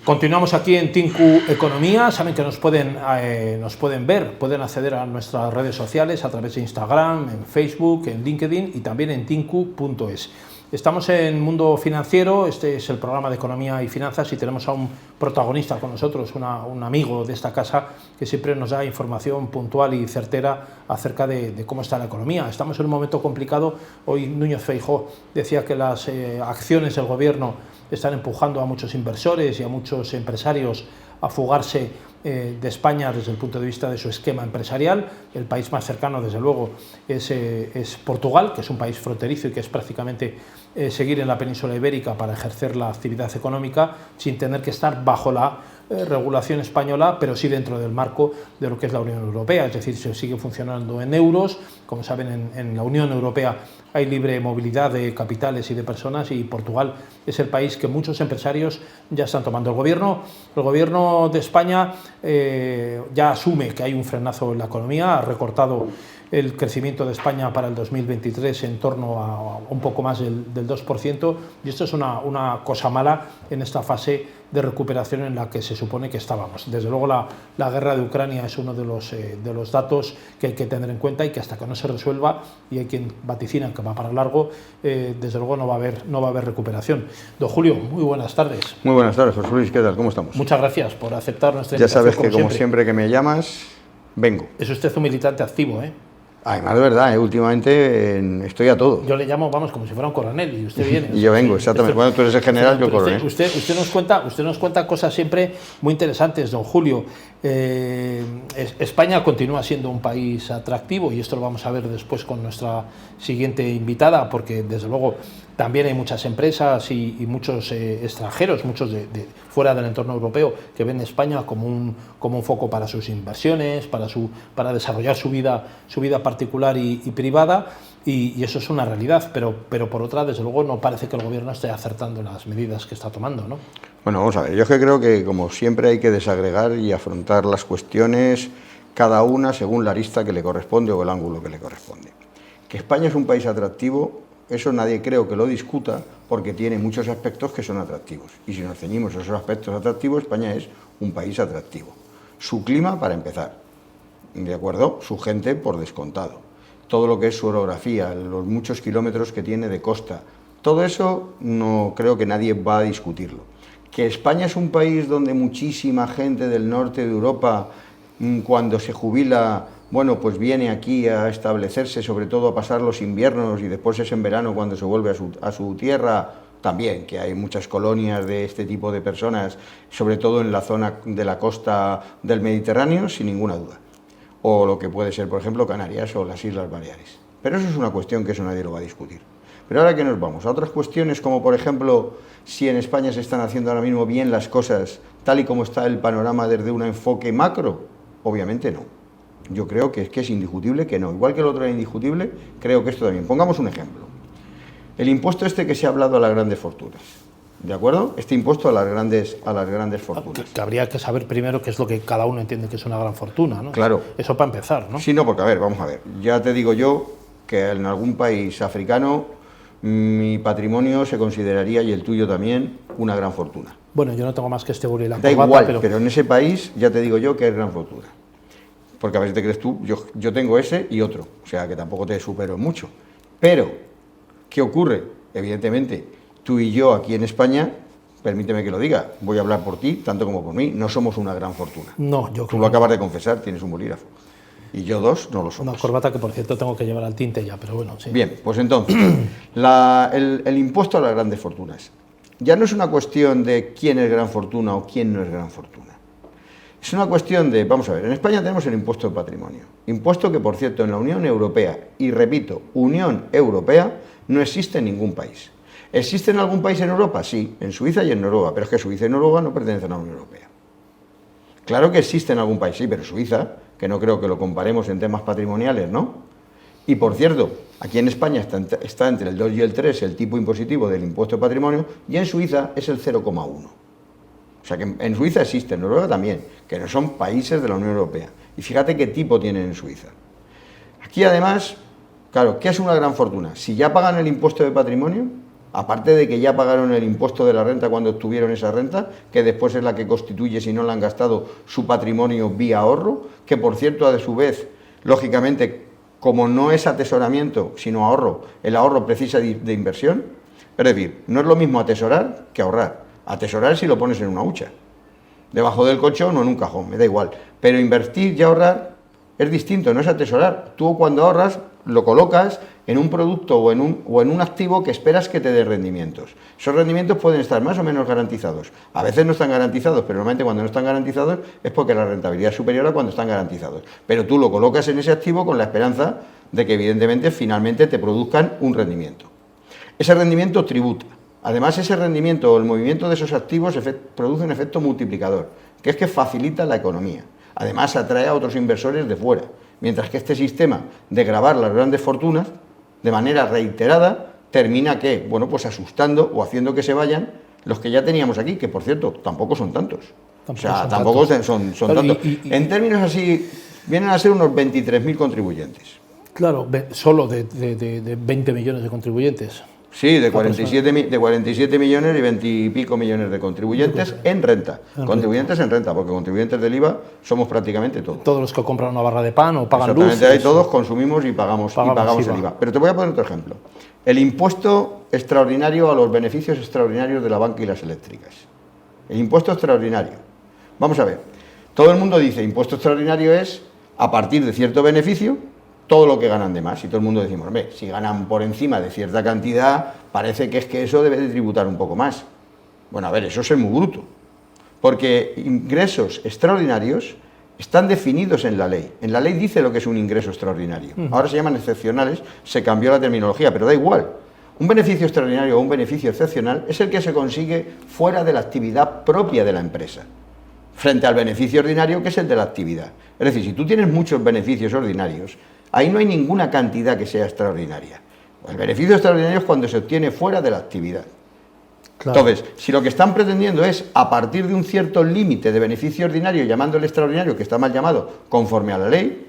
Continuamos aquí en Tinku Economía. Saben que nos pueden ver, pueden acceder a nuestras redes sociales a través de Instagram, en Facebook, en LinkedIn y también en tinku.es. Estamos en Mundo Financiero, este es el programa de Economía y Finanzas y tenemos a un protagonista con nosotros, un amigo de esta casa que siempre nos da información puntual y certera acerca de cómo está la economía. Estamos en un momento complicado. Hoy Núñez Feijóo decía que las acciones del gobierno están empujando a muchos inversores y a muchos empresarios a fugarse de España desde el punto de vista de su esquema empresarial. El país más cercano, desde luego, es Portugal, que es un país fronterizo y que es prácticamente seguir en la península ibérica para ejercer la actividad económica sin tener que estar bajo la regulación española, pero sí dentro del marco de lo que es la Unión Europea, es decir, se sigue funcionando en euros. Como saben, en la Unión Europea hay libre movilidad de capitales y de personas y Portugal es el país que muchos empresarios ya están tomando. El gobierno de España ya asume que hay un frenazo en la economía, ha recortado el crecimiento de España para el 2023 en torno a un poco más del 2%, y esto es una cosa mala en esta fase de recuperación en la que se supone que estábamos. Desde luego la guerra de Ucrania es uno de los datos que hay que tener en cuenta y que hasta que no se resuelva, y hay quien vaticina que va para largo, desde luego no va a haber recuperación. Don Julio, muy buenas tardes. Muy buenas tardes, José Luis, ¿qué tal? ¿Cómo estamos? Muchas gracias por aceptar nuestra invitación. Ya sabes que como siempre que me llamas, vengo. Es usted un militante activo, ¿eh? Además, de verdad, últimamente estoy a todo. Yo le llamo, vamos, como si fuera un coronel, y usted viene. Y yo vengo, exactamente. Bueno, tú eres el general, yo el coronel. Usted nos cuenta cosas siempre muy interesantes, don Julio. España continúa siendo un país atractivo, y esto lo vamos a ver después con nuestra siguiente invitada, porque desde luego también hay muchas empresas y muchos extranjeros, muchos de fuera del entorno europeo, que ven España como un foco para sus inversiones, para desarrollar su vida particular y privada, y eso es una realidad, pero por otra, desde luego, no parece que el gobierno esté acertando las medidas que está tomando, ¿no? Bueno, vamos a ver, yo creo que como siempre hay que desagregar y afrontar las cuestiones, cada una según la arista que le corresponde o el ángulo que le corresponde. Que España es un país atractivo, eso nadie creo que lo discuta, porque tiene muchos aspectos que son atractivos. Y si nos ceñimos a esos aspectos atractivos, España es un país atractivo. Su clima, para empezar, ¿de acuerdo? Su gente, por descontado. Todo lo que es su orografía, los muchos kilómetros que tiene de costa, todo eso no creo que nadie va a discutirlo. Que España es un país donde muchísima gente del norte de Europa, cuando se jubila, bueno, pues viene aquí a establecerse, sobre todo a pasar los inviernos, y después es en verano cuando se vuelve a su tierra. También, que hay muchas colonias de este tipo de personas, sobre todo en la zona de la costa del Mediterráneo, sin ninguna duda. O lo que puede ser, por ejemplo, Canarias o las Islas Baleares. Pero eso es una cuestión que eso nadie lo va a discutir. Pero ahora que nos vamos a otras cuestiones, como por ejemplo, si en España se están haciendo ahora mismo bien las cosas, tal y como está el panorama desde un enfoque macro, obviamente no. Yo creo que es indiscutible que no. Igual que el otro era indiscutible, creo que esto también. Pongamos un ejemplo. El impuesto este que se ha hablado a las grandes fortunas, ¿de acuerdo? Este impuesto a las grandes fortunas. Que habría que saber primero qué es lo que cada uno entiende que es una gran fortuna, ¿no? Claro. Eso para empezar, ¿no? Sí, no, porque a ver, vamos a ver. Ya te digo yo que en algún país africano mi patrimonio se consideraría, y el tuyo también, una gran fortuna. Bueno, yo no tengo más que este burro y la corbata. Da igual, pero en ese país ya te digo yo que es gran fortuna. Porque a ver si te crees tú, yo tengo ese y otro, o sea que tampoco te supero mucho. Pero, ¿qué ocurre? Evidentemente, tú y yo aquí en España, permíteme que lo diga, voy a hablar por ti, tanto como por mí, no somos una gran fortuna. No, yo creo que tú lo acabas de confesar, tienes un bolígrafo. Y yo dos no lo somos. Una corbata que, por cierto, tengo que llevar al tinte ya, pero bueno, sí. Bien, pues entonces, el impuesto a las grandes fortunas. Ya no es una cuestión de quién es gran fortuna o quién no es gran fortuna. Es una cuestión de, vamos a ver, en España tenemos el impuesto de patrimonio. Impuesto que, por cierto, en la Unión Europea, y repito, Unión Europea, no existe en ningún país. ¿Existe en algún país en Europa? Sí, en Suiza y en Noruega, pero es que Suiza y Noruega no pertenecen a la Unión Europea. Claro que existe en algún país, sí, pero Suiza, que no creo que lo comparemos en temas patrimoniales, ¿no? Y por cierto, aquí en España está entre el 2 y el 3 el tipo impositivo del impuesto de patrimonio, y en Suiza es el 0,1. O sea que en Suiza existe, en Noruega también, que no son países de la Unión Europea. Y fíjate qué tipo tienen en Suiza. Aquí además, claro, ¿qué es una gran fortuna? Si ya pagan el impuesto de patrimonio, aparte de que ya pagaron el impuesto de la renta cuando obtuvieron esa renta, que después es la que constituye, si no la han gastado, su patrimonio vía ahorro, que por cierto, a su vez, lógicamente, como no es atesoramiento, sino ahorro, el ahorro precisa de inversión. Es decir, no es lo mismo atesorar que ahorrar. Atesorar si lo pones en una hucha, debajo del colchón o en un cajón, me da igual. Pero invertir y ahorrar es distinto, no es atesorar. Tú cuando ahorras lo colocas en un producto o en un activo que esperas que te dé rendimientos. Esos rendimientos pueden estar más o menos garantizados. A veces no están garantizados, pero normalmente cuando no están garantizados es porque la rentabilidad es superior a cuando están garantizados. Pero tú lo colocas en ese activo con la esperanza de que evidentemente finalmente te produzcan un rendimiento. Ese rendimiento tributa. Además, ese rendimiento o el movimiento de esos activos produce un efecto multiplicador, que es que facilita la economía. Además, atrae a otros inversores de fuera, mientras que este sistema de gravar las grandes fortunas, de manera reiterada, termina que, bueno, pues asustando o haciendo que se vayan los que ya teníamos aquí, que por cierto, tampoco son tantos. Tampoco son tantos. En términos así, vienen a ser unos 23.000 contribuyentes. Claro, solo de 20 millones de contribuyentes. Sí, de 47 millones y 20 y pico millones de contribuyentes en renta. Contribuyentes en renta, porque contribuyentes del IVA somos prácticamente todos. Todos los que compran una barra de pan o pagan luz. Exactamente, ahí todos consumimos y pagamos el IVA. Pero te voy a poner otro ejemplo. El impuesto extraordinario a los beneficios extraordinarios de la banca y las eléctricas. El impuesto extraordinario. Vamos a ver. Todo el mundo dice impuesto extraordinario es a partir de cierto beneficio todo lo que ganan de más. Y todo el mundo decimos, hombre, si ganan por encima de cierta cantidad, parece que es que eso debe de tributar un poco más. Bueno, a ver, eso es muy bruto. Porque ingresos extraordinarios están definidos en la ley. En la ley dice lo que es un ingreso extraordinario. Ahora se llaman excepcionales, se cambió la terminología, pero da igual. Un beneficio extraordinario o un beneficio excepcional es el que se consigue fuera de la actividad propia de la empresa, frente al beneficio ordinario, que es el de la actividad. Es decir, si tú tienes muchos beneficios ordinarios, ahí no hay ninguna cantidad que sea extraordinaria. El beneficio extraordinario es cuando se obtiene fuera de la actividad. Claro. Entonces, si lo que están pretendiendo es, a partir de un cierto límite de beneficio ordinario, llamándole extraordinario, que está mal llamado, conforme a la ley,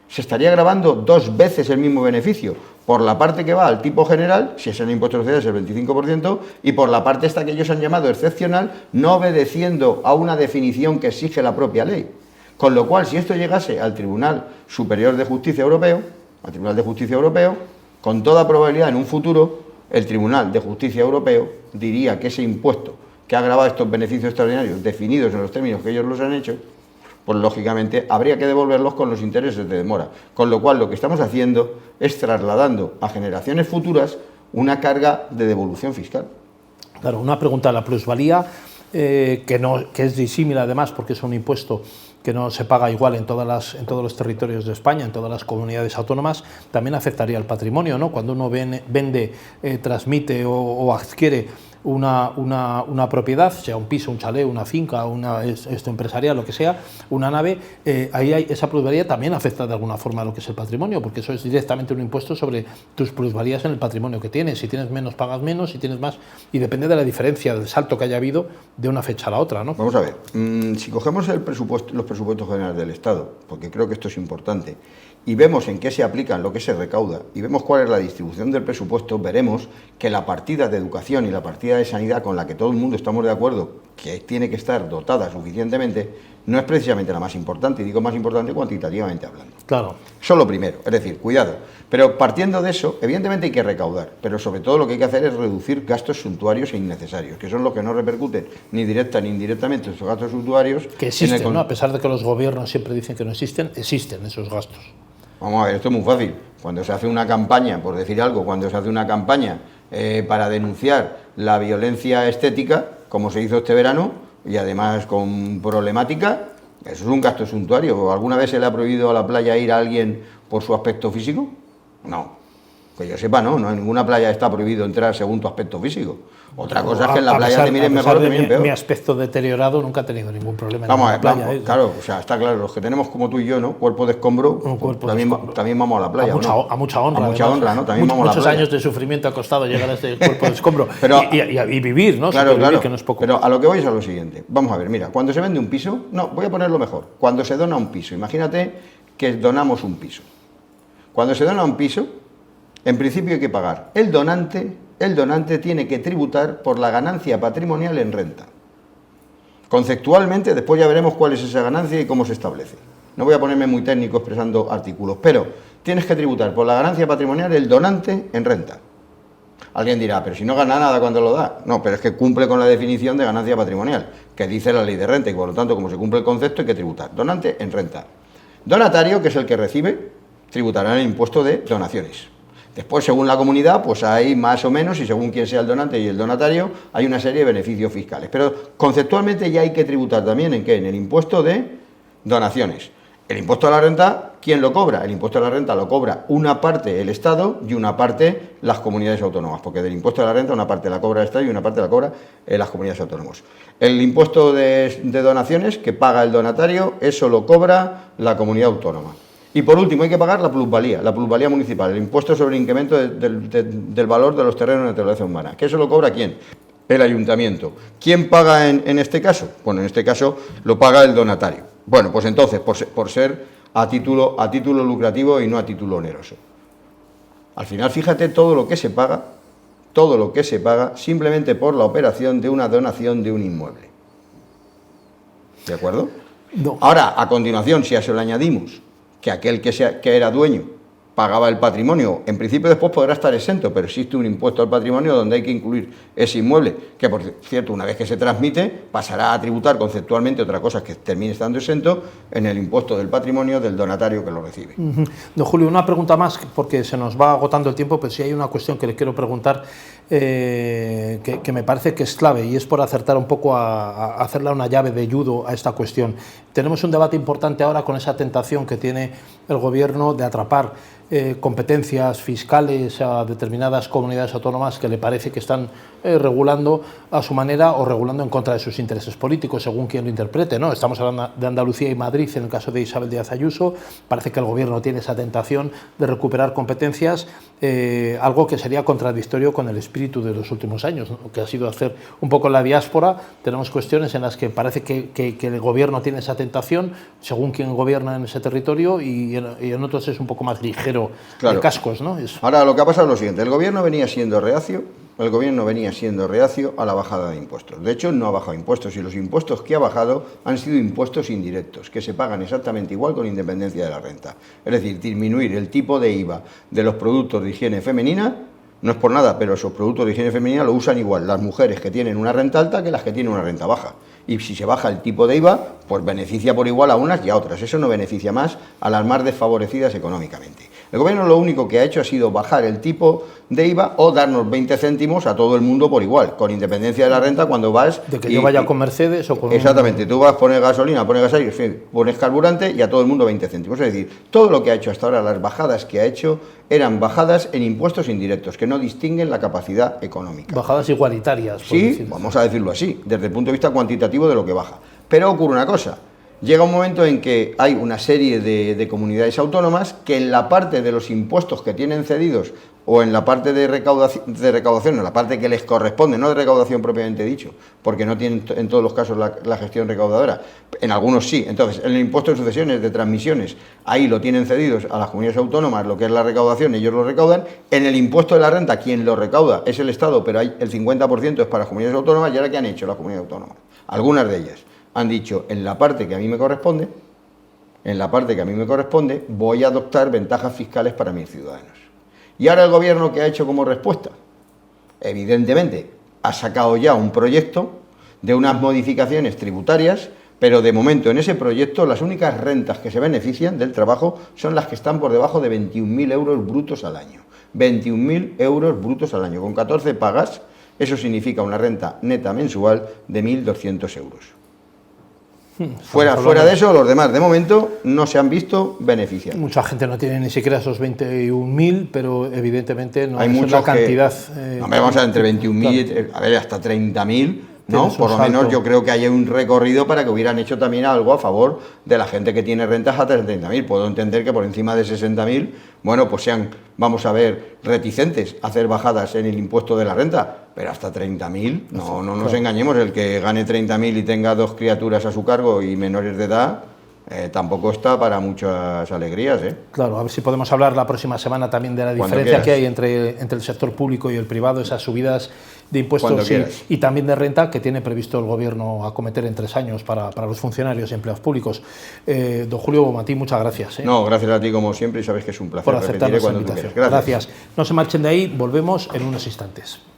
se estaría grabando 2 veces el mismo beneficio, por la parte que va al tipo general, si es el impuesto de sociedades el 25%, y por la parte esta que ellos han llamado excepcional, no obedeciendo a una definición que exige la propia ley. Con lo cual, si esto llegase al Tribunal Superior de Justicia Europeo, con toda probabilidad en un futuro, el Tribunal de Justicia Europeo diría que ese impuesto que ha grabado estos beneficios extraordinarios definidos en los términos que ellos los han hecho, pues lógicamente habría que devolverlos con los intereses de demora. Con lo cual, lo que estamos haciendo es trasladando a generaciones futuras una carga de devolución fiscal. Claro, una pregunta a la plusvalía, que es disímil además, porque es un impuesto que no se paga igual en todos los territorios de España, en todas las comunidades autónomas, también afectaría al patrimonio, ¿no? Cuando uno vende, transmite o adquiere una propiedad, sea un piso, un chalet, una finca, esto empresarial, lo que sea, una nave, ahí esa plusvalía también afecta de alguna forma a lo que es el patrimonio, porque eso es directamente un impuesto sobre tus plusvalías en el patrimonio que tienes. Si tienes menos, pagas menos, si tienes más, y depende de la diferencia, del salto que haya habido de una fecha a la otra, ¿no? Vamos a ver, si cogemos los presupuestos generales del Estado, porque creo que esto es importante, y vemos en qué se aplican lo que se recauda, y vemos cuál es la distribución del presupuesto, veremos que la partida de educación y la partida de sanidad, con la que todo el mundo estamos de acuerdo que tiene que estar dotada suficientemente, no es precisamente la más importante, y digo más importante cuantitativamente hablando. Claro. Eso es lo primero, es decir, cuidado. Pero partiendo de eso, evidentemente hay que recaudar, pero sobre todo lo que hay que hacer es reducir gastos suntuarios e innecesarios, que son los que no repercuten ni directa ni indirectamente esos gastos suntuarios. Que existen, ¿no? A pesar de que los gobiernos siempre dicen que no existen, existen esos gastos. Vamos a ver, esto es muy fácil. Cuando se hace una campaña, por decir algo, cuando se hace una campaña para denunciar la violencia estética, como se hizo este verano, y además con problemática, eso es un gasto suntuario. ¿Alguna vez se le ha prohibido a la playa ir a alguien por su aspecto físico? No. Que yo sepa, no. En ninguna playa está prohibido entrar según tu aspecto físico. Otra cosa es que en la playa te miren mejor o te miren peor. Mi aspecto deteriorado nunca ha tenido ningún problema. Vamos a ver, claro, o sea, está claro, los que tenemos como tú y yo, ¿no? Cuerpo de escombro, también vamos a la playa. A mucha honra. A mucha honra, ¿no? También vamos a la playa. Muchos años de sufrimiento ha costado llegar a este cuerpo de escombro. y vivir, ¿no? Claro, que no es poco. Pero a lo que voy es a lo siguiente. Vamos a ver, mira, cuando se vende un piso, voy a ponerlo mejor. Cuando se dona un piso, imagínate que donamos un piso. Cuando se dona un piso, en principio hay que pagar el donante el donante tiene que tributar por la ganancia patrimonial en renta. Conceptualmente, después ya veremos cuál es esa ganancia y cómo se establece. No voy a ponerme muy técnico expresando artículos, pero tienes que tributar por la ganancia patrimonial el donante en renta. Alguien dirá, pero si no gana nada cuando lo da. No, pero es que cumple con la definición de ganancia patrimonial, que dice la ley de renta, y por lo tanto, como se cumple el concepto, hay que tributar. Donante en renta. Donatario, que es el que recibe, tributará el impuesto de donaciones. Después, según la comunidad, pues hay más o menos, y según quién sea el donante y el donatario, hay una serie de beneficios fiscales. Pero conceptualmente ya hay que tributar también, ¿en qué? En el impuesto de donaciones. El impuesto a la renta, ¿quién lo cobra? El impuesto a la renta lo cobra una parte el Estado y una parte las comunidades autónomas, porque del impuesto a la renta una parte la cobra el Estado y una parte la cobra las comunidades autónomas. El impuesto de donaciones que paga el donatario, eso lo cobra la comunidad autónoma. Y por último hay que pagar la plusvalía municipal, el impuesto sobre el incremento del valor de los terrenos de naturaleza humana. ¿Que eso lo cobra quién? El ayuntamiento. ¿Quién paga en este caso? Bueno, en este caso lo paga el donatario. Bueno, pues entonces, por ser a título lucrativo y no a título oneroso. Al final, fíjate todo lo que se paga simplemente por la operación de una donación de un inmueble. ¿De acuerdo? No. Ahora, a continuación, si a eso le añadimos que aquel que era dueño pagaba el patrimonio, en principio después podrá estar exento, pero existe un impuesto al patrimonio donde hay que incluir ese inmueble, que por cierto, una vez que se transmite, pasará a tributar conceptualmente otra cosa que termine estando exento en el impuesto del patrimonio del donatario que lo recibe. Don Julio, una pregunta más, porque se nos va agotando el tiempo, pero sí hay una cuestión que le quiero preguntar que me parece que es clave, y es por acertar un poco a hacerle una llave de judo a esta cuestión. Tenemos un debate importante ahora con esa tentación que tiene el Gobierno de atrapar competencias fiscales a determinadas comunidades autónomas que le parece que están regulando a su manera o regulando en contra de sus intereses políticos, según quien lo interprete, ¿no? Estamos hablando de Andalucía y Madrid en el caso de Isabel Díaz Ayuso. Parece que el Gobierno tiene esa tentación de recuperar competencias, algo que sería contradictorio con el espíritu de los últimos años, ¿no? Que ha sido hacer un poco la diáspora. Tenemos cuestiones en las que parece que el Gobierno tiene esa tentación, según quien gobierna en ese territorio, y en otros es un poco más ligero. Claro. De cascos, ¿no? Ahora, lo que ha pasado es lo siguiente: el Gobierno venía siendo reacio a la bajada de impuestos. De hecho, no ha bajado impuestos, y los impuestos que ha bajado han sido impuestos indirectos, que se pagan exactamente igual con independencia de la renta. Es decir, disminuir el tipo de IVA de los productos de higiene femenina, no es por nada, pero esos productos de higiene femenina lo usan igual las mujeres que tienen una renta alta que las que tienen una renta baja. Y si se baja el tipo de IVA, pues beneficia por igual a unas y a otras. Eso no beneficia más a las más desfavorecidas económicamente. El Gobierno lo único que ha hecho ha sido bajar el tipo de IVA o darnos 20 céntimos a todo el mundo por igual, con independencia de la renta cuando vas... De que yo vaya con Mercedes o con... Exactamente, tú vas a poner gasolina, pones gasolina, pones carburante y a todo el mundo 20 céntimos. Es decir, todo lo que ha hecho hasta ahora, las bajadas que ha hecho, eran bajadas en impuestos indirectos, que no distinguen la capacidad económica. Bajadas igualitarias. Sí, vamos a decirlo así, desde el punto de vista cuantitativo de lo que baja. Pero ocurre una cosa. Llega un momento en que hay una serie de comunidades autónomas que en la parte de los impuestos que tienen cedidos o en la parte de recaudación, en la parte que les corresponde, no de recaudación propiamente dicho, porque no tienen en todos los casos la gestión recaudadora, en algunos sí. Entonces, en el impuesto de sucesiones, de transmisiones, ahí lo tienen cedidos a las comunidades autónomas, lo que es la recaudación, ellos lo recaudan. En el impuesto de la renta, quien lo recauda es el Estado, pero el 50% es para las comunidades autónomas. ¿Y ahora qué han hecho las comunidades autónomas? Algunas de ellas han dicho: en la parte que a mí me corresponde, voy a adoptar ventajas fiscales para mis ciudadanos. Y ahora el Gobierno, ¿qué ha hecho como respuesta? Evidentemente, ha sacado ya un proyecto de unas modificaciones tributarias, pero de momento en ese proyecto las únicas rentas que se benefician del trabajo son las que están por debajo de 21.000 euros brutos al año. 21.000 euros brutos al año. Con 14 pagas, eso significa una renta neta mensual de 1.200 euros. Fuera de eso, los demás de momento no se han visto beneficiados. Mucha gente no tiene ni siquiera esos 21.000, pero evidentemente no es la cantidad. No, vamos a entre 21.000, a ver, hasta 30.000, ¿no? Por lo menos yo creo que hay un recorrido para que hubieran hecho también algo a favor de la gente que tiene rentas hasta 30.000. Puedo entender que por encima de 60.000, bueno, pues sean, vamos a ver, reticentes a hacer bajadas en el impuesto de la renta, pero hasta 30.000, no nos engañemos, el que gane 30.000 y tenga 2 criaturas a su cargo y menores de edad, tampoco está para muchas alegrías, ¿eh? Claro, a ver si podemos hablar la próxima semana también de la Cuando diferencia quieras. que hay entre el sector público y el privado, esas subidas de impuestos Cuando quieras. y también de renta que tiene previsto el Gobierno acometer en 3 años para los funcionarios y empleados públicos. Don Julio Bonmatí, muchas gracias. No, gracias a ti como siempre y sabes que es un placer. Por aceptar Repetiré nuestra cuando tú invitación. quieras. Gracias. No se marchen de ahí, volvemos en unos instantes.